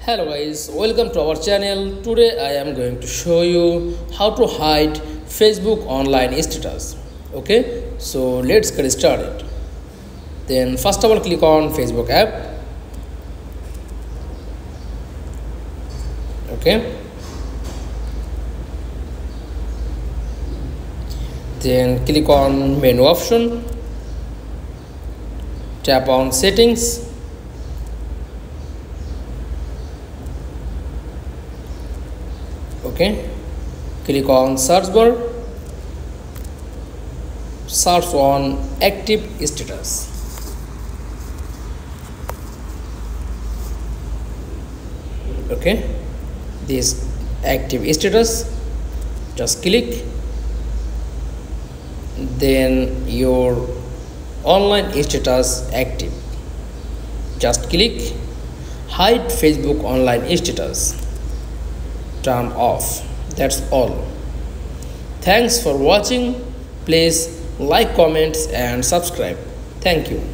Hello guys, welcome to our channel. Today I am going to show you how to hide Facebook online status. Okay, so let's get started. Then first of all, click on Facebook app. Okay, then click on menu option, tap on settings. Okay, click on search bar, search on active status. Okay, this active status, just click, then your online status active, just click hide Facebook online status, turn off. That's all. Thanks for watching. Please like, comment and subscribe. Thank you.